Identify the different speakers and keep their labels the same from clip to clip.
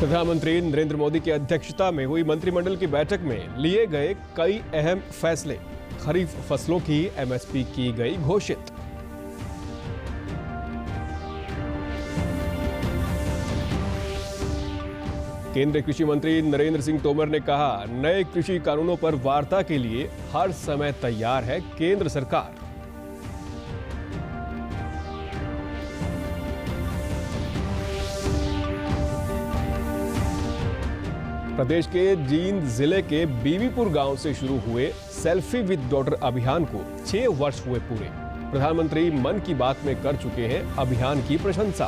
Speaker 1: प्रधानमंत्री नरेंद्र मोदी की अध्यक्षता में हुई मंत्रिमंडल की बैठक में लिए गए कई अहम फैसले। खरीफ फसलों की एमएसपी की गई घोषित। केंद्रीय कृषि मंत्री नरेंद्र सिंह तोमर ने कहा, नए कृषि कानूनों पर वार्ता के लिए हर समय तैयार है केंद्र सरकार। प्रदेश के जींद जिले के बीबीपुर गांव से शुरू हुए सेल्फी विद डॉटर अभियान को 6 वर्ष हुए पूरे। प्रधानमंत्री मन की बात में कर चुके हैं अभियान की प्रशंसा।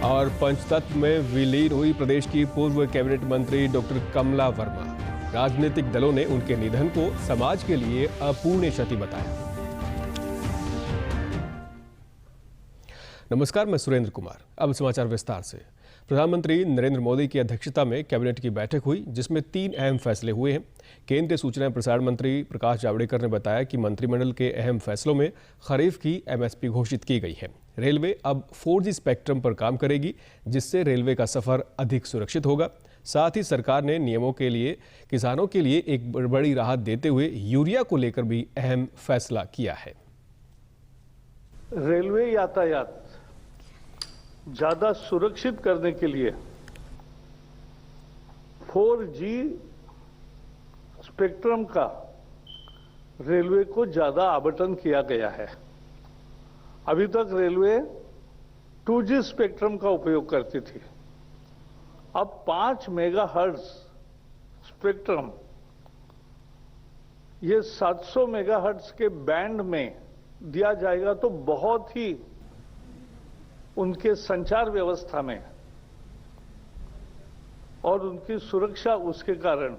Speaker 1: और पंचतत्व में विलीन हुई प्रदेश की पूर्व कैबिनेट मंत्री डॉक्टर कमला वर्मा। राजनीतिक दलों ने उनके निधन को समाज के लिए अपूर्णीय क्षति बताया। नमस्कार, मैं सुरेंद्र कुमार। अब समाचार विस्तार से। प्रधानमंत्री नरेंद्र मोदी की अध्यक्षता में कैबिनेट की बैठक हुई, जिसमें 3 अहम फैसले हुए हैं। केंद्रीय सूचना एवं प्रसारण मंत्री प्रकाश जावड़ेकर ने बताया कि मंत्रिमंडल के अहम फैसलों में खरीफ की एमएसपी घोषित की गई है। रेलवे अब 4G स्पेक्ट्रम पर काम करेगी, जिससे रेलवे का सफर अधिक सुरक्षित होगा। साथ ही सरकार ने नियमों के लिए किसानों के लिए एक बड़ी राहत देते हुए यूरिया को लेकर भी अहम फैसला किया है।
Speaker 2: रेलवे यातायात ज्यादा सुरक्षित करने के लिए 4G स्पेक्ट्रम का रेलवे को ज्यादा आवंटन किया गया है। अभी तक रेलवे 2G स्पेक्ट्रम का उपयोग करती थी। अब 5 मेगाहर्ट्ज स्पेक्ट्रम, ये 700 मेगाहर्ट्ज के बैंड में दिया जाएगा, तो बहुत ही उनके संचार व्यवस्था में और उनकी सुरक्षा, उसके कारण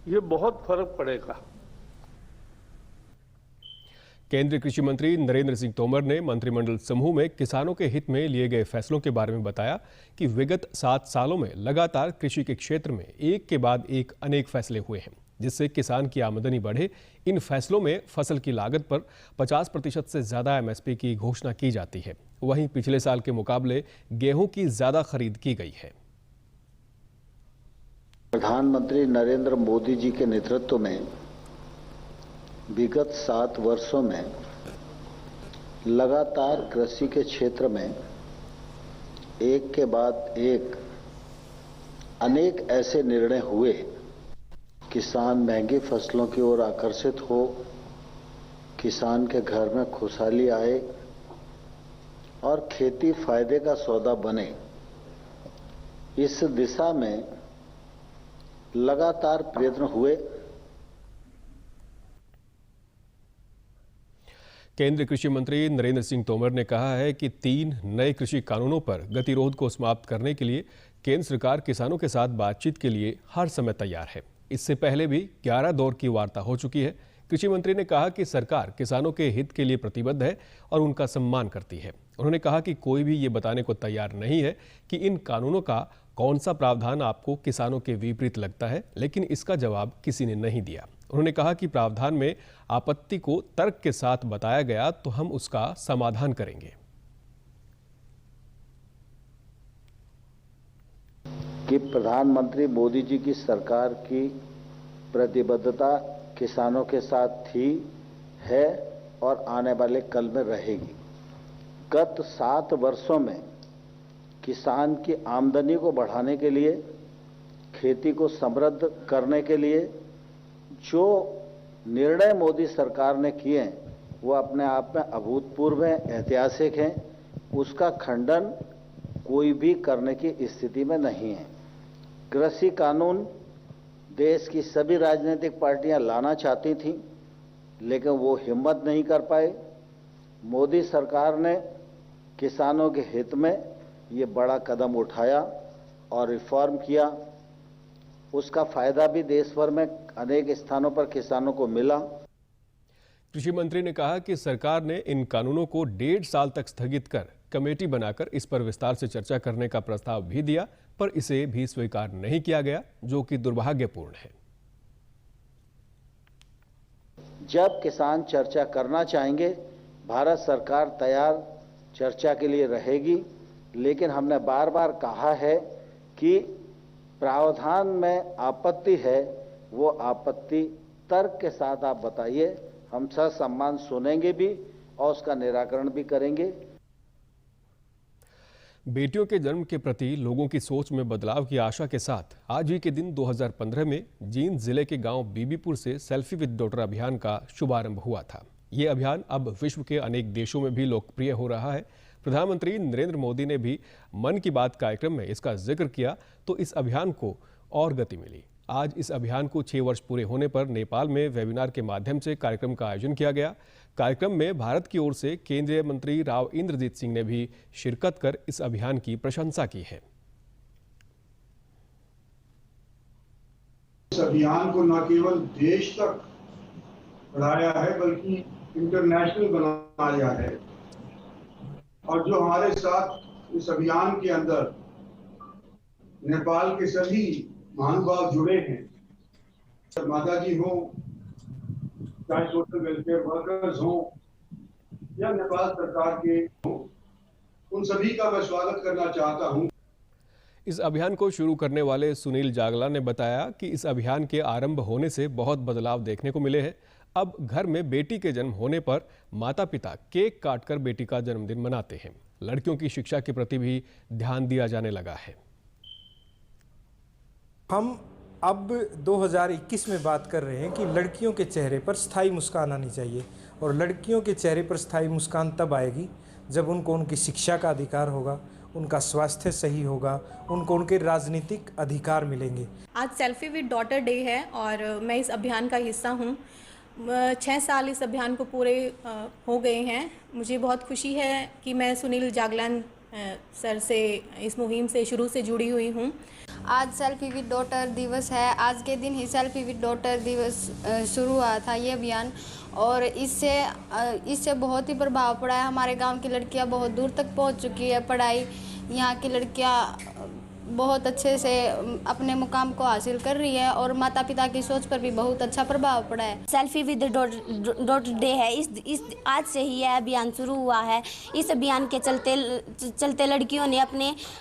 Speaker 2: ये बहुत फर्क पड़ेगा।
Speaker 1: केंद्रीय कृषि मंत्री नरेंद्र सिंह तोमर ने मंत्रिमंडल समूह में किसानों के हित में लिए गए फैसलों के बारे में बताया कि विगत 7 सालों में लगातार कृषि के क्षेत्र में एक के बाद एक अनेक फैसले हुए हैं, जिससे किसान की आमदनी बढ़े। इन फैसलों में फसल की लागत पर 50% से ज्यादा एमएसपी की घोषणा की जाती है। वहीं पिछले साल के मुकाबले गेहूं की ज्यादा खरीद की गई है।
Speaker 3: प्रधानमंत्री नरेंद्र मोदी जी के नेतृत्व में विगत 7 वर्षों में लगातार कृषि के क्षेत्र में एक के बाद एक अनेक ऐसे निर्णय हुए, किसान महंगी फसलों की ओर आकर्षित हो, किसान के घर में खुशहाली आए और खेती फायदे का सौदा बने। इस दिशा में लगातार प्रयत्न हुए।
Speaker 1: केंद्रीय कृषि मंत्री नरेंद्र सिंह तोमर ने कहा है कि 3 नए कृषि कानूनों पर गतिरोध को समाप्त करने के लिए केंद्र सरकार किसानों के साथ बातचीत के लिए हर समय तैयार है। इससे पहले भी 11 दौर की वार्ता हो चुकी है। कृषि मंत्री ने कहा कि सरकार किसानों के हित के लिए प्रतिबद्ध है और उनका सम्मान करती है। उन्होंने कहा कि कोई भी ये बताने को तैयार नहीं है कि इन कानूनों का कौन सा प्रावधान आपको किसानों के विपरीत लगता है, लेकिन इसका जवाब किसी ने नहीं दिया। उन्होंने कहा कि प्रावधान में आपत्ति को तर्क के साथ बताया गया तो हम उसका समाधान करेंगे।
Speaker 3: कि प्रधानमंत्री मोदी जी की सरकार की प्रतिबद्धता किसानों के साथ थी, है और आने वाले कल में रहेगी। गत 7 वर्षों में किसान की आमदनी को बढ़ाने के लिए, खेती को समृद्ध करने के लिए जो निर्णय मोदी सरकार ने किए हैं, वो अपने आप में अभूतपूर्व हैं, ऐतिहासिक हैं। उसका खंडन कोई भी करने की स्थिति में नहीं है। कृषि कानून देश की सभी राजनीतिक पार्टियां लाना चाहती थीं, लेकिन वो हिम्मत नहीं कर पाए। मोदी सरकार ने किसानों के हित में ये बड़ा कदम उठाया और रिफॉर्म किया। उसका फायदा भी देश भर में अनेक स्थानों पर किसानों को मिला।
Speaker 1: कृषि मंत्री ने कहा कि सरकार ने इन कानूनों को 1.5 साल तक स्थगित कर कमेटी बनाकर इस पर विस्तार से चर्चा करने का प्रस्ताव भी दिया, पर इसे भी स्वीकार नहीं किया गया, जो कि दुर्भाग्यपूर्ण है।
Speaker 3: जब किसान चर्चा करना चाहेंगे, भारत सरकार तैयार चर्चा के लिए रहेगी, लेकिन हमने बार बार कहा है कि प्रावधान में आपत्ति है, वो आपत्ति तर्क के साथ आप बताइए, हम ससम्मान सुनेंगे भी और उसका निराकरण भी करेंगे।
Speaker 1: बेटियों के जन्म के प्रति लोगों की सोच में बदलाव की आशा के साथ आज ही के दिन 2015 में जींद जिले के गांव बीबीपुर से सेल्फी विद डॉटर अभियान का शुभारंभ हुआ था। ये अभियान अब विश्व के अनेक देशों में भी लोकप्रिय हो रहा है। प्रधानमंत्री नरेंद्र मोदी ने भी मन की बात कार्यक्रम में इसका जिक्र किया तो इस अभियान को और गति मिली। आज इस अभियान को 6 वर्ष पूरे होने पर नेपाल में वेबिनार के माध्यम से कार्यक्रम का आयोजन किया गया। कार्यक्रम में भारत की ओर से केंद्रीय मंत्री राव इंद्रजीत सिंह ने भी शिरकत कर इस अभियान की प्रशंसा की है।
Speaker 4: इस अभियान को न केवल देश तक बढ़ाया है बल्कि इंटरनेशनल बनाया है, और जो हमारे साथ इस अभियान के अंदर नेपाल के सभी महानुभाव जुड़े हैं, माता जी हो, चाहे सोशल वेलफेयर वर्कर्स हो या नेपाल सरकार के हो, उन सभी का मैं स्वागत करना चाहता हूं।
Speaker 1: इस अभियान को शुरू करने वाले सुनील जागला ने बताया कि इस अभियान के आरंभ होने से बहुत बदलाव देखने को मिले हैं। अब घर में बेटी के जन्म होने पर माता पिता केक काटकर बेटी का जन्मदिन मनाते हैं। लड़कियों की शिक्षा के प्रति भी ध्यान दिया जाने लगा है।
Speaker 5: हम अब 2021 में बात कर रहे हैं कि लड़कियों के चेहरे पर स्थायी मुस्कान आनी चाहिए, और लड़कियों के चेहरे पर स्थायी मुस्कान तब आएगी जब उनको उनकी शिक्षा का अधिकार होगा, उनका स्वास्थ्य सही होगा, उनको उनके राजनीतिक अधिकार मिलेंगे।
Speaker 6: आज सेल्फी विद डॉटर डे है और मैं इस अभियान का हिस्सा हूँ। 6 साल इस अभियान को पूरे हो गए हैं। मुझे बहुत खुशी है कि मैं सुनील जागलान सर से इस मुहिम से शुरू से जुड़ी हुई हूँ।
Speaker 7: आज सेल्फी विद डॉटर दिवस है। आज के दिन ही सेल्फी विद डॉटर दिवस शुरू हुआ था ये अभियान, और इससे बहुत ही प्रभाव पड़ा है। हमारे गांव की लड़कियां बहुत दूर तक पहुंच चुकी है। पढ़ाई यहाँ की लड़कियां बहुत अच्छे से अपने मुकाम को हासिल कर रही है, और माता पिता की सोच पर भी बहुत अच्छा प्रभाव पड़ा है।
Speaker 8: सेल्फी विद डॉटर डे है, इस आज से ही यह अभियान शुरू हुआ है। इस अभियान के चलते लड़कियों ने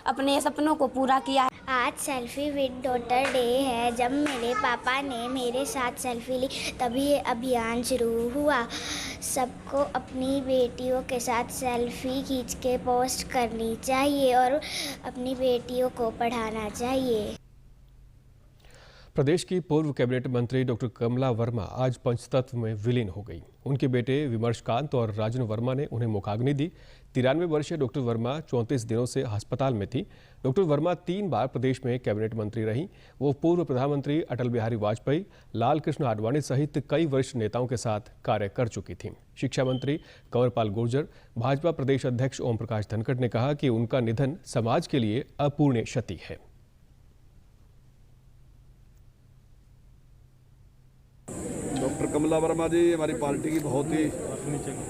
Speaker 8: अपने सपनों को पूरा किया।
Speaker 9: आज सेल्फी विद डॉटर डे है। जब मेरे पापा ने मेरे साथ सेल्फी ली तभी ये अभियान शुरू हुआ। सबको अपनी बेटियों के साथ सेल्फी खींच के पोस्ट करनी चाहिए और अपनी बेटियों को पढ़ाना चाहिए।
Speaker 1: प्रदेश की पूर्व कैबिनेट मंत्री डॉक्टर कमला वर्मा आज पंचतत्व में विलीन हो गई। उनके बेटे विमर्शकांत और राजन वर्मा ने उन्हें मुखाग्नि दी। 93 वर्षीय डॉक्टर वर्मा 34 दिनों से अस्पताल में थी। डॉक्टर वर्मा 3 बार प्रदेश में कैबिनेट मंत्री रहीं। वो पूर्व प्रधानमंत्री अटल बिहारी वाजपेयी, लाल कृष्ण आडवाणी सहित कई वरिष्ठ नेताओं के साथ कार्य कर चुकी थीं। शिक्षा मंत्री कंवरपाल गुर्जर, भाजपा प्रदेश अध्यक्ष ओम प्रकाश धनखड़ ने कहा कि उनका निधन समाज के लिए अपूरणीय क्षति है।
Speaker 10: डॉक्टर कमला वर्मा जी हमारी पार्टी की बहुत ही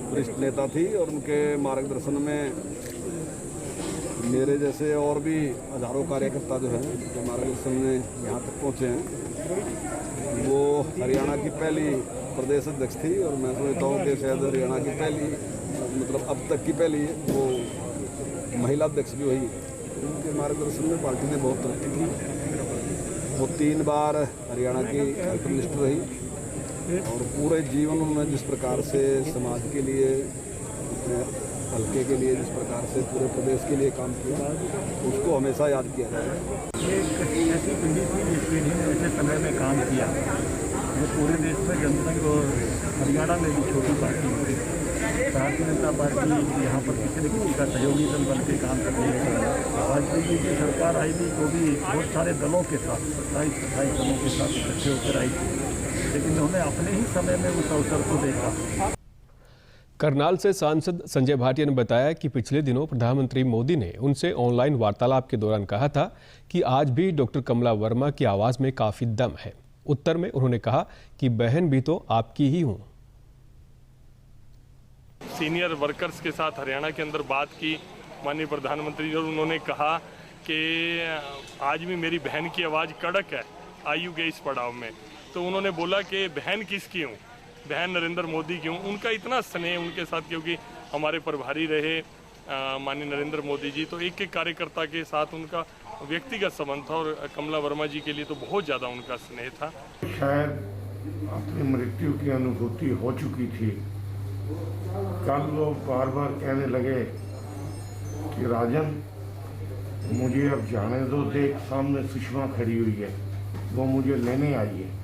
Speaker 10: वरिष्ठ नेता थी, और उनके मार्गदर्शन में मेरे जैसे और भी हजारों कार्यकर्ता जो हैं उनके मार्गदर्शन में यहाँ तक पहुँचे हैं। वो हरियाणा की पहली प्रदेश अध्यक्ष थी, और मैं समझता हूँ कि शायद हरियाणा की पहली, मतलब अब तक की पहली वो महिला अध्यक्ष भी हुई। उनके मार्गदर्शन में पार्टी ने बहुत तरक्की की। वो 3 बार हरियाणा की हेल्थ मिनिस्टर रही, और पूरे जीवन उन्होंने जिस प्रकार से समाज के लिए, हल्के के लिए, जिस प्रकार से पूरे प्रदेश के लिए काम किया, उसको हमेशा याद किया जाएगा।
Speaker 11: एक ऐसी पीढ़ी थी जिसने ऐसे समय में काम किया जो पूरे देश में जनसंघ और हरियाणा में भी छोटी पार्टी थी। भारतीय जनता पार्टी यहाँ पर किसी न किसी का सहयोगी दल बन के काम करने लगा। वाजपेयी जी की सरकार आई थी तो भी बहुत सारे दलों के साथ 27-28 दलों के साथ इकट्ठे होकर आई थी, लेकिन उन्होंने अपने ही समय में उस अवसर को देखा।
Speaker 1: करनाल से सांसद संजय भाटिया ने बताया कि पिछले दिनों प्रधानमंत्री मोदी ने उनसे ऑनलाइन वार्तालाप के दौरान कहा था कि आज भी डॉक्टर कमला वर्मा की आवाज में काफी दम है। उत्तर में उन्होंने कहा कि बहन भी तो आपकी ही हूं।
Speaker 12: सीनियर वर्कर्स के साथ हरियाणा के अंदर बात की माननीय प्रधानमंत्री, और उन्होंने कहा कि आज भी मेरी बहन की आवाज़ कड़क है आयु के इस पड़ाव में। तो उन्होंने बोला कि बहन किसकी हूँ, बहन नरेंद्र मोदी क्यों, उनका इतना स्नेह उनके साथ, क्योंकि हमारे प्रभारी रहे माननीय नरेंद्र मोदी जी, तो एक एक कार्यकर्ता के साथ उनका व्यक्तिगत संबंध था और कमला वर्मा जी के लिए तो बहुत ज़्यादा उनका स्नेह था।
Speaker 13: शायद अपनी मृत्यु की अनुभूति हो चुकी थी। कल लोग बार बार कहने लगे कि राजन मुझे अब जाने दो, देख सामने सुषमा खड़ी हुई है, वो मुझे लेने आई है।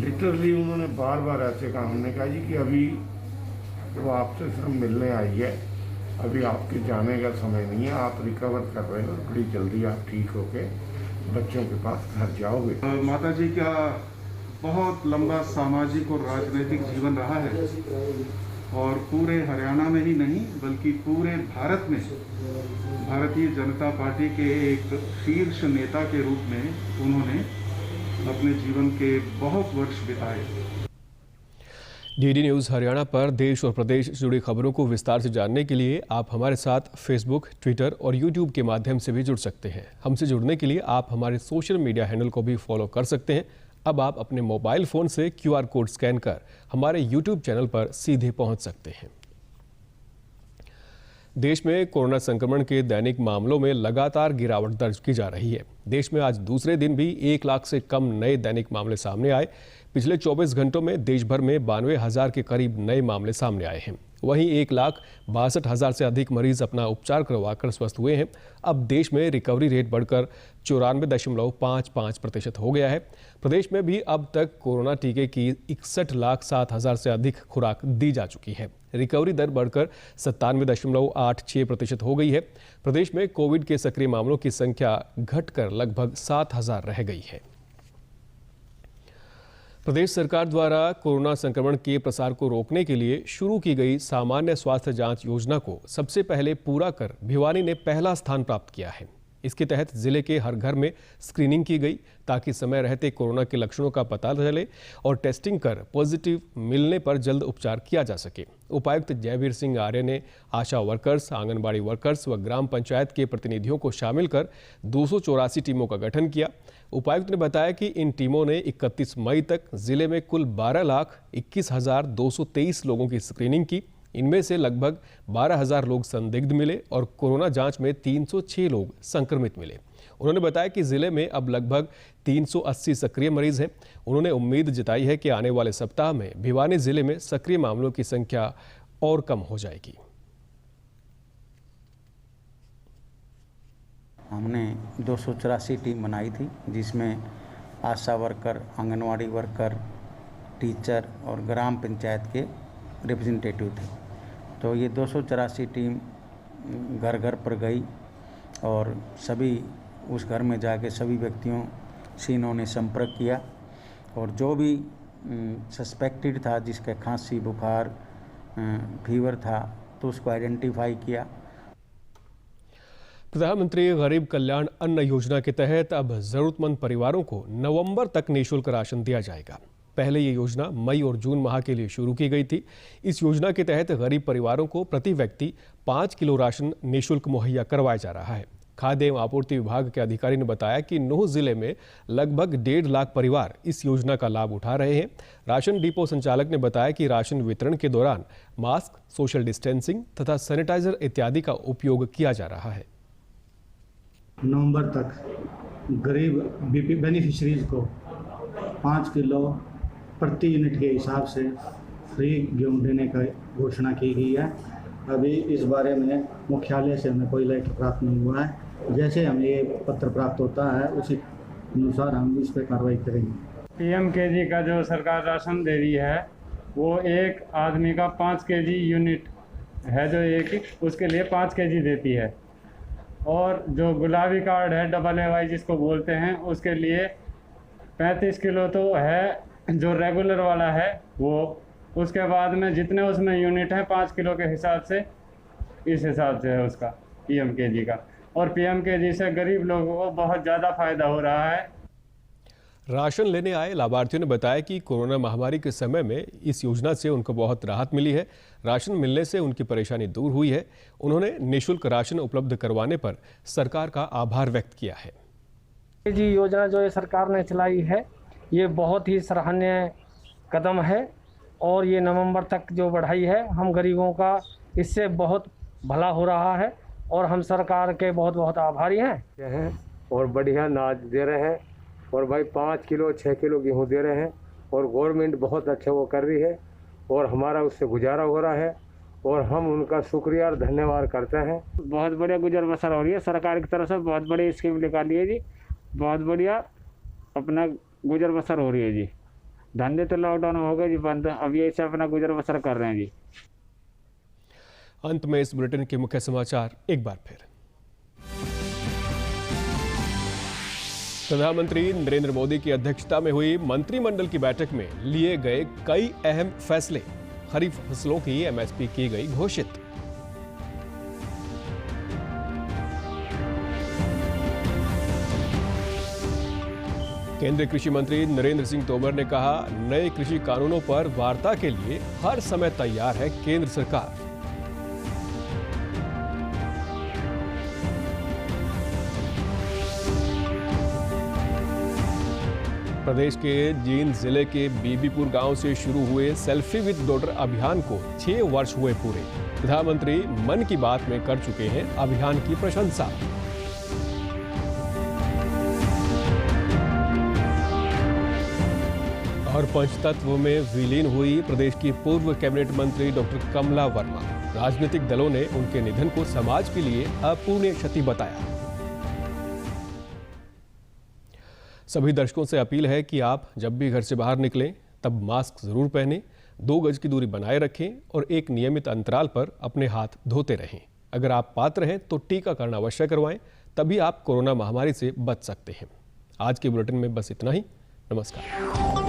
Speaker 13: लिटरली उन्होंने बार बार ऐसे कहा। हमने कहा जी कि अभी वो आपसे सिर्फ मिलने आई है, अभी आपके जाने का समय नहीं है, आप रिकवर कर रहे हो, बड़ी जल्दी आप ठीक होके बच्चों के पास घर जाओगे।
Speaker 14: माता जी का बहुत लंबा सामाजिक और राजनीतिक जीवन रहा है और पूरे हरियाणा में ही नहीं बल्कि पूरे भारत में भारतीय जनता पार्टी के एक शीर्ष नेता के रूप में उन्होंने अपने जीवन के बहुत वर्ष बिताए।
Speaker 1: डीडी न्यूज़ हरियाणा पर देश और प्रदेश से जुड़ी खबरों को विस्तार से जानने के लिए आप हमारे साथ फेसबुक, ट्विटर और यूट्यूब के माध्यम से भी जुड़ सकते हैं। हमसे जुड़ने के लिए आप हमारे सोशल मीडिया हैंडल को भी फॉलो कर सकते हैं। अब आप अपने मोबाइल फ़ोन से QR कोड स्कैन कर हमारे यूट्यूब चैनल पर सीधे पहुंच सकते हैं। देश में कोरोना संक्रमण के दैनिक मामलों में लगातार गिरावट दर्ज की जा रही है। देश में आज दूसरे दिन भी 1 लाख से कम नए दैनिक मामले सामने आए। पिछले 24 घंटों में देश भर में 92,000 के करीब नए मामले सामने आए हैं। वहीं 1,62,000 से अधिक मरीज अपना उपचार करवाकर स्वस्थ हुए हैं। अब देश में रिकवरी रेट बढ़कर 94.55% हो गया है। प्रदेश में भी अब तक कोरोना टीके की 61,07,000 से अधिक खुराक दी जा चुकी है। रिकवरी दर बढ़कर 97.86% हो गई है। प्रदेश में कोविड के सक्रिय मामलों की संख्या घटकर लगभग 7,000 रह गई है। प्रदेश सरकार द्वारा कोरोना संक्रमण के प्रसार को रोकने के लिए शुरू की गई सामान्य स्वास्थ्य जांच योजना को सबसे पहले पूरा कर भिवानी ने पहला स्थान प्राप्त किया है। इसके तहत जिले के हर घर में स्क्रीनिंग की गई ताकि समय रहते कोरोना के लक्षणों का पता चले और टेस्टिंग कर पॉजिटिव मिलने पर जल्द उपचार किया जा सके। उपायुक्त जयवीर सिंह आर्य ने आशा वर्कर्स, आंगनबाड़ी वर्कर्स व ग्राम पंचायत के प्रतिनिधियों को शामिल कर 284 टीमों का गठन किया। उपायुक्त ने बताया कि इन टीमों ने 31 मई तक जिले में कुल 12,21,223 लोगों की स्क्रीनिंग की। इनमें से लगभग 12,000 लोग संदिग्ध मिले और कोरोना जांच में 306 लोग संक्रमित मिले। उन्होंने बताया कि जिले में अब लगभग 380 सक्रिय मरीज हैं। उन्होंने उम्मीद जताई है कि आने वाले सप्ताह में भिवानी जिले में सक्रिय मामलों की संख्या और कम हो जाएगी।
Speaker 15: हमने 284 टीम बनाई थी जिसमें आशा वर्कर, आंगनवाड़ी वर्कर, टीचर और ग्राम पंचायत के रिप्रेजेंटेटिव थे। तो ये 284 टीम घर घर पर गई और सभी उस घर में जाके सभी व्यक्तियों से इन्होंने संपर्क किया और जो भी सस्पेक्टेड था, जिसका खांसी, बुखार, फीवर था, तो उसको आइडेंटिफाई किया।
Speaker 1: प्रधानमंत्री गरीब कल्याण अन्न योजना के तहत अब जरूरतमंद परिवारों को नवंबर तक निःशुल्क राशन दिया जाएगा। पहले ये योजना मई और जून माह के लिए शुरू की गई थी। इस योजना के तहत गरीब परिवारों को प्रति व्यक्ति 5 किलो राशन निःशुल्क मुहैया करवाया जा रहा है। खाद्य एवं आपूर्ति विभाग के अधिकारी ने बताया कि नूंह जिले में लगभग 1.5 लाख परिवार इस योजना का लाभ उठा रहे हैं। राशन डिपो संचालक ने बताया कि राशन वितरण के दौरान मास्क, सोशल डिस्टेंसिंग तथा सैनिटाइजर इत्यादि का उपयोग किया जा रहा है।
Speaker 16: नवंबर तक गरीब बीपी बेनिफिशरीज को 5 किलो प्रति यूनिट के हिसाब से फ्री गेहूँ देने का घोषणा की गई है। अभी इस बारे में मुख्यालय से हमें कोई लेटर प्राप्त नहीं हुआ है। जैसे हमें ये पत्र प्राप्त होता है उसी अनुसार हम इस पर कार्रवाई करेंगे।
Speaker 17: PMKG का जो सरकार राशन दे रही है वो एक आदमी का 5 kg यूनिट है, जो एक उसके लिए 5 kg देती है। और जो गुलाबी कार्ड है AAY जिसको बोलते हैं, उसके लिए 35 किलो तो है जो रेगुलर वाला है वो। उसके बाद में जितने उसमें यूनिट हैं 5 किलो के हिसाब से, इस हिसाब से है उसका PMKG का। और PMKG से गरीब लोगों को बहुत ज़्यादा फायदा हो रहा है।
Speaker 1: राशन लेने आए लाभार्थियों ने बताया कि कोरोना महामारी के समय में इस योजना से उनको बहुत राहत मिली है। राशन मिलने से उनकी परेशानी दूर हुई है। उन्होंने निःशुल्क राशन उपलब्ध करवाने पर सरकार का आभार व्यक्त किया है।
Speaker 18: जी योजना जो ये सरकार ने चलाई है ये बहुत ही सराहनीय कदम है और ये नवंबर तक जो बढ़ाई है हम गरीबों का इससे बहुत भला हो रहा है और हम सरकार के बहुत बहुत आभारी हैं
Speaker 19: और बढ़िया अनाज दे रहे हैं और भाई 5 किलो 6 किलो गेहूँ दे रहे हैं और गवर्नमेंट बहुत अच्छा वो कर रही है और हमारा उससे गुजारा हो रहा है और हम उनका शुक्रिया और धन्यवाद करते हैं।
Speaker 17: बहुत बढ़िया गुजर बसर हो रही है, सरकार की तरफ से बहुत बड़ी स्कीम निकाली है जी, बहुत बढ़िया अपना गुजर बसर हो रही है जी। धंधे तो लॉकडाउन हो गए जी बंद, अब ये से अपना गुजर बसर कर रहे हैं जी।
Speaker 1: अंत में इस बुलेटिन के मुख्य समाचार एक बार फिर। प्रधानमंत्री नरेंद्र मोदी की अध्यक्षता में हुई मंत्रिमंडल की बैठक में लिए गए कई अहम फैसले। खरीफ फसलों की एमएसपी की गई घोषित। केंद्रीय कृषि मंत्री नरेंद्र सिंह तोमर ने कहा, नए कृषि कानूनों पर वार्ता के लिए हर समय तैयार है केंद्र सरकार। प्रदेश के जींद जिले के बीबीपुर गांव से शुरू हुए सेल्फी विद डॉटर अभियान को 6 वर्ष हुए पूरे। प्रधानमंत्री मन की बात में कर चुके हैं अभियान की प्रशंसा। और पंचतत्व में विलीन हुई प्रदेश की पूर्व कैबिनेट मंत्री डॉक्टर कमला वर्मा। राजनीतिक दलों ने उनके निधन को समाज के लिए अपूरणीय क्षति बताया। सभी दर्शकों से अपील है कि आप जब भी घर से बाहर निकलें तब मास्क जरूर पहनें, 2 गज की दूरी बनाए रखें और एक नियमित अंतराल पर अपने हाथ धोते रहें। अगर आप पात्र हैं तो टीकाकरण अवश्य करवाएं, तभी आप कोरोना महामारी से बच सकते हैं। आज के बुलेटिन में बस इतना ही। नमस्कार।